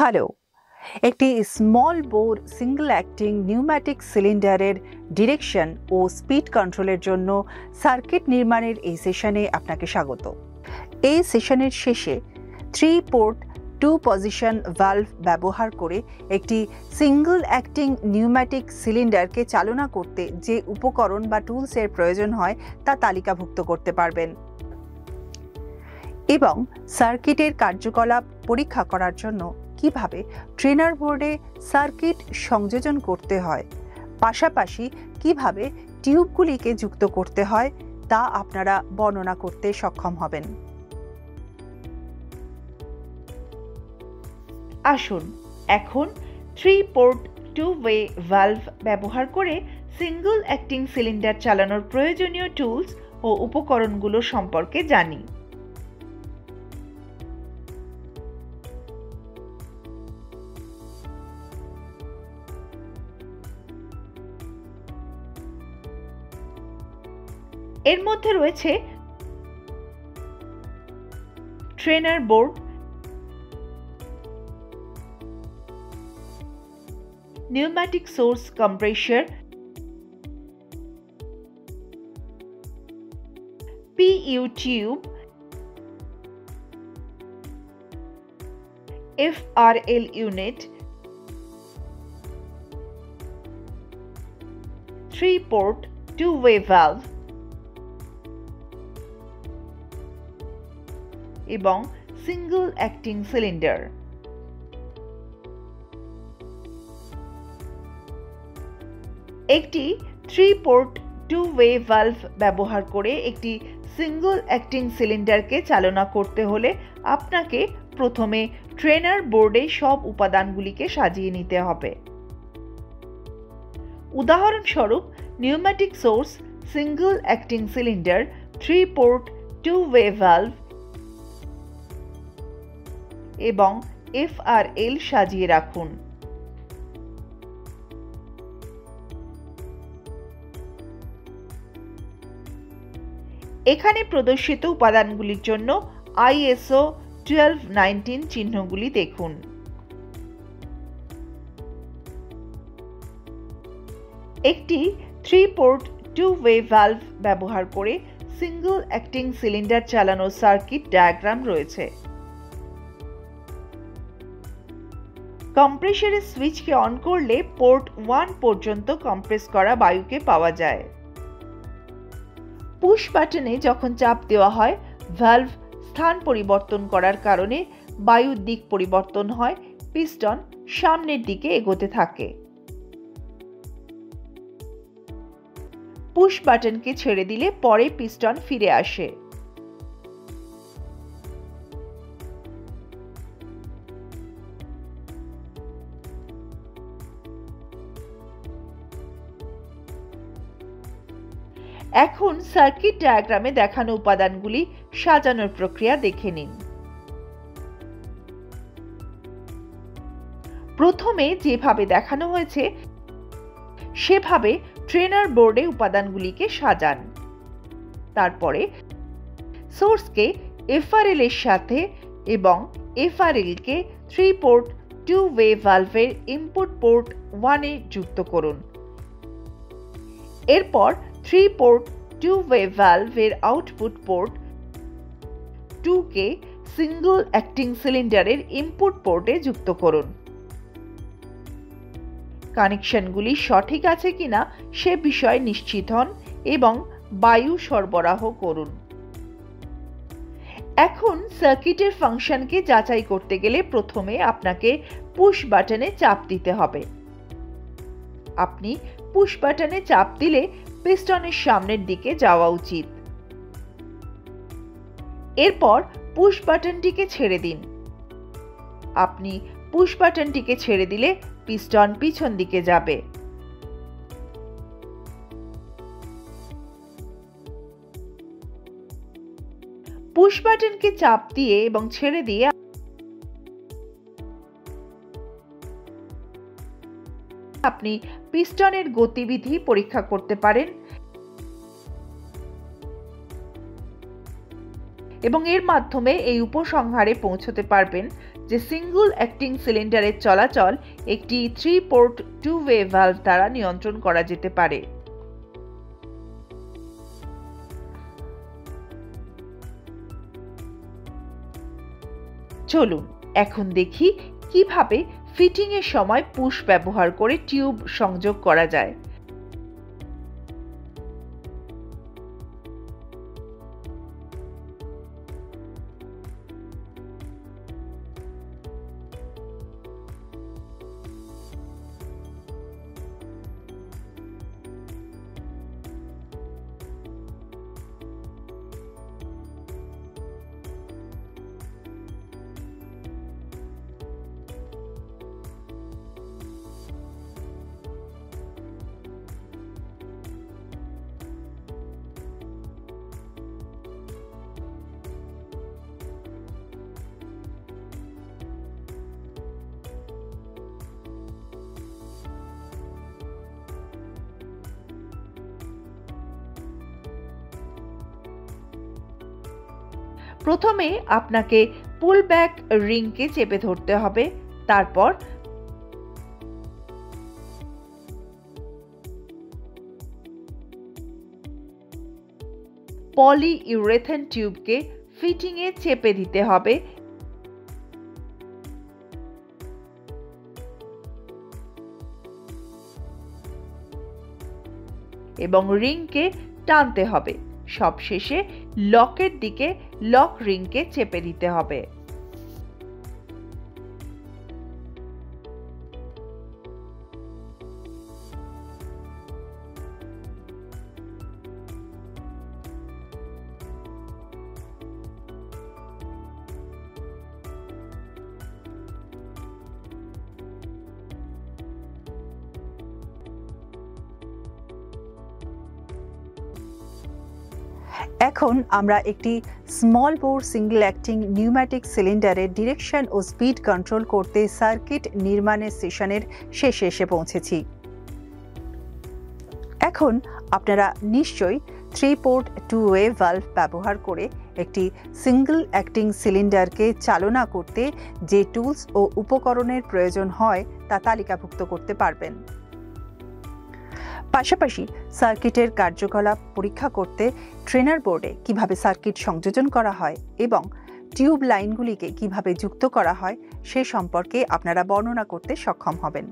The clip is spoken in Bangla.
হ্যালো, একটি small bore single acting pneumatic সিলিন্ডারের ডিরেকশন ও স্পিড কন্ট্রোলের জন্য সার্কিট নির্মাণের এই সেশনে আপনাকে স্বাগত। এই সেশনের শেষে 3 পোর্ট 2 পজিশন ভালভ ব্যবহার করে একটি সিঙ্গল অ্যাক্টিং নিউম্যাটিক সিলিন্ডারকে চালনা করতে যে উপকরণ বা টুলসের প্রয়োজন হয় তা তালিকাভুক্ত করতে পারবেন এবং সার্কিটের কার্যকলাপ পরীক্ষা করার জন্য কিভাবে ট্রেনার বোর্ডে সার্কিট সংযোজন করতে হয়, পাশাপাশি কিভাবে টিউবগুলিকে যুক্ত করতে হয় তা আপনারা বর্ণনা করতে সক্ষম হবেন। আসুন এখন 3 পোর্ট 2 ওয়ে ভালভ ব্যবহার করে সিঙ্গল অ্যাক্টিং সিলিন্ডার চালানোর প্রয়োজনীয় টুলস ও উপকরণগুলো সম্পর্কে জানি। এর মধ্যে রয়েছে trainer board, pneumatic source compressor, PU tube, FRL unit, 3 port 2-way valve এবং সিঙ্গল অ্যাক্টিং সিলিন্ডার। একটি 3 পোর্ট 2 ওয়ে ভালভ ব্যবহার করে একটি সিঙ্গল অ্যাক্টিং সিলিন্ডারকে চালনা করতে হলে আপনাকে প্রথমে ট্রেনার বোর্ডে সব উপাদানগুলিকে সাজিয়ে নিতে হবে। উদাহরণস্বরূপ pneumatic source single acting cylinder, 3 port 2 way valve এবং FRL সাজিয়ে রাখুন। এখানে প্রদর্শিত উপাদানগুলির জন্য ISO 1219 চিহ্নগুলি দেখুন। একটি 3 পোর্ট 2 ওয়ে ভালভ ব্যবহার করে সিঙ্গল অ্যাক্টিং সিলিন্ডার চালানোর সার্কিট ডায়াগ্রাম রয়েছে। কম্প্রেসরের সুইচকে অন করলে পোর্ট 1 পর্যন্ত কম্প্রেস করা বায়ুকে পাওয়া যায়। পুশ বাটনে যখন চাপ দেওয়া হয়, ভালভ স্থান পরিবর্তন করার কারণে বায়ুর দিক পরিবর্তন হয়, পিস্টন সামনের দিকে এগোতে থাকে। পুশ বাটনকে ছেড়ে দিলে পরে পিস্টন ফিরে আসে। এখন সার্কিট ডায়াগ্রামে দেখানো উপাদানগুলি সাজানোর প্রক্রিয়া দেখে নিন। প্রথমে যেভাবে দেখানো হয়েছে সেভাবে ট্রেনার বোর্ডে উপাদানগুলিকে সাজান। তারপরে সোর্সকে FRL এর সাথে এবং FRL কে 3 পোর্ট 2 ওয়ে ভালভের ইনপুট পোর্ট 1 এ যুক্ত করুন। এরপর 3 পোর্ট 2 ওয়ে ভালভের আউটপুট পোর্ট 2 কে সিঙ্গল অ্যাক্টিং সিলিন্ডারের ইনপুট পোর্টে যুক্ত করুন। কানেকশনগুলি সঠিক আছে কিনা সে বিষয়ে নিশ্চিত হন এবং বায়ু সরবরাহ করুন। এখন সার্কিটের ফাংশনকে যাচাই করতে গেলে প্রথমে আপনাকে পুশ বাটনে চাপ দিতে হবে। আপনি পুশ বাটনে চাপ দিলে পিস্টনের সামনের দিকে যাওয়া উচিত। এরপর পুশ বাটনটিকে ছেড়ে দিন। আপনি পুশ বাটনটিকে ছেড়ে দিলে পিস্টন পিছন দিকে যাবে। পুশ বাটনকে চাপ দিয়ে এবং ছেড়ে দিয়ে আপনি পিস্টনের গতিবিধি পরীক্ষা করতে পারেন এবং এর মাধ্যমে এই উপসংহারে পৌঁছতে পারবেন যে সিঙ্গল অ্যাক্টিং সিলিন্ডারের চলাচল একটি 3 পোর্ট 2-ওয়ে ভালভ দ্বারা নিয়ন্ত্রণ করা যেতে পারে। চলুন এখন দেখি কিভাবে ফিটিং এর সময় পুশ ব্যবহার করে টিউব সংযোগ করা যায়। প্রথমে আপনাকে পুল ব্যাক রিংকে চেপে ধরতে হবে, তারপর পলিইউরেথেন টিউবকে ফিটিং এ চেপে দিতে হবে এবং রিংকে টানতে হবে। সবশেষে লকের দিকে লক রিংকে চেপে দিতে হবে। এখন আমরা একটি small bore single acting pneumatic সিলিন্ডারের ডিরেকশন ও স্পিড কন্ট্রোল করতে সার্কিট নির্মাণের সেশনের শেষে এসে পৌঁছেছি। এখন আপনারা নিশ্চয়ই 3 পোর্ট 2-ওয়ে ভালভ ব্যবহার করে একটি সিঙ্গল অ্যাক্টিং সিলিন্ডারকে চালনা করতে যে টুলস ও উপকরণের প্রয়োজন হয় তা তালিকাভুক্ত করতে পারবেন। পাশাপাশি সার্কিটের কার্যকলাপ পরীক্ষা করতে ট্রেনার বোর্ডে কিভাবে সার্কিট সংযোজন করা হয় এবং টিউব লাইনগুলিকে কিভাবে যুক্ত করা হয় সে সম্পর্কে আপনারা বর্ণনা করতে সক্ষম হবেন।